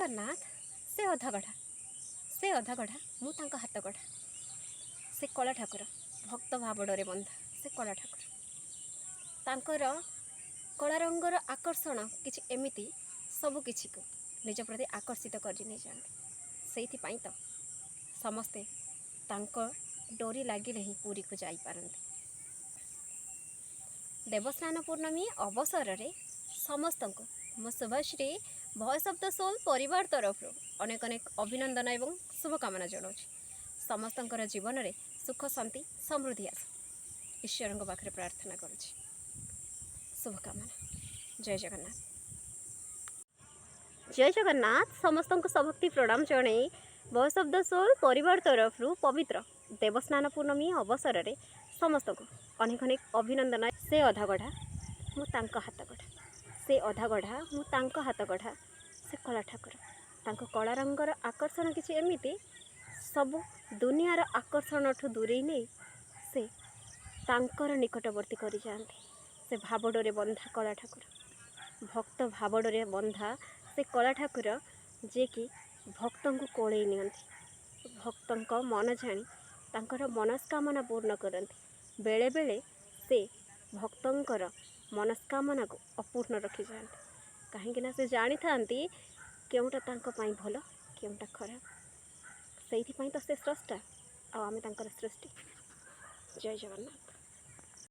ଜଗନ୍ନାଥ ସେ ଅଧା ଗଢ଼ା, ସେ ଅଧା ଗଢ଼ା ମୁଁ ତାଙ୍କ ହାତ ଗଢ଼ା। ସେ କଳା ଠାକୁର ଭକ୍ତ ଭାବଡ଼ରେ ବନ୍ଧା, ସେ କଳା ଠାକୁର। ତାଙ୍କର କଳା ରଙ୍ଗର ଆକର୍ଷଣ କିଛି ଏମିତି ସବୁକିଛିକୁ ନିଜ ପ୍ରତି ଆକର୍ଷିତ କରି ନେଇଯାଆନ୍ତି। ସେଇଥିପାଇଁ ତ ସମସ୍ତେ ତାଙ୍କ ଡୋରି ଲାଗିଲେ ହିଁ ପୁରୀକୁ ଯାଇପାରନ୍ତି। ଦେବସ୍ନାନ ପୂର୍ଣ୍ଣମୀ ଅବସରରେ ସମସ୍ତଙ୍କୁ ମୋ Subhashree voice of the soul ପରିବାର ତରଫରୁ ଅନେକ ଅନେକ ଅଭିନନ୍ଦନ ଏବଂ ଶୁଭକାମନା ଜଣାଉଛି। ସମସ୍ତଙ୍କର ଜୀବନରେ ସୁଖ ଶାନ୍ତି ସମୃଦ୍ଧି ଆସୁ ଈଶ୍ୱରଙ୍କ ପାଖରେ ପ୍ରାର୍ଥନା କରୁଛି। ଶୁଭକାମନା। ଜୟ ଜଗନ୍ନାଥ। ଜୟ ଜଗନ୍ନାଥ। ସମସ୍ତଙ୍କୁ ସଭକ୍ତି ପ୍ରଣାମ ଜଣାଇ ଭଏସ୍ ଅଫ୍ ଦ ସୋଲ୍ ପରିବାର ତରଫରୁ ପବିତ୍ର ଦେବସ୍ନାନ ପୂର୍ଣ୍ଣମୀ ଅବସରରେ ସମସ୍ତଙ୍କୁ ଅନେକ ଅନେକ ଅଭିନନ୍ଦନ। ସେ ଅଧା ଗଢ଼ା ମୁଁ ତାଙ୍କ ହାତ ଗଢ଼ା, ସେ ଅଧା ଗଢ଼ା ମୁଁ ତାଙ୍କ ହାତ ଗଢ଼ା। ସେ କଳା ଠାକୁର, ତାଙ୍କ କଳା ରଙ୍ଗର ଆକର୍ଷଣ କିଛି ଏମିତି ସବୁ ଦୁନିଆର ଆକର୍ଷଣଠୁ ଦୂରେଇ ନେଇ ସେ ତାଙ୍କର ନିକଟବର୍ତ୍ତୀ କରିଯାଆନ୍ତି। ସେ ଭାବଡ଼ରେ ବନ୍ଧା କଳା ଠାକୁର, ଭକ୍ତ ଭାବଡ଼ରେ ବନ୍ଧା ସେ କଳା ଠାକୁର, ଯିଏକି ଭକ୍ତଙ୍କୁ କୋଳେଇ ନିଅନ୍ତି, ଭକ୍ତଙ୍କ ମନ ଜାଣି ତାଙ୍କର ମନସ୍କାମନା ପୂର୍ଣ୍ଣ କରନ୍ତି। ବେଳେବେଳେ ସେ ଭକ୍ତଙ୍କର ମନସ୍କାମନାକୁ ଅପୂର୍ଣ୍ଣ ରଖିଯାଆନ୍ତି, କାହିଁକିନା ସେ ଜାଣିଥାନ୍ତି କେଉଁଟା ତାଙ୍କ ପାଇଁ ଭଲ, କେଉଁଟା ଖରାପ। ସେଇଥିପାଇଁ ତ ସେ ସ୍ରଷ୍ଟା ଆଉ ଆମେ ତାଙ୍କର ସୃଷ୍ଟି। ଜୟ ଜଗନ୍ନାଥ।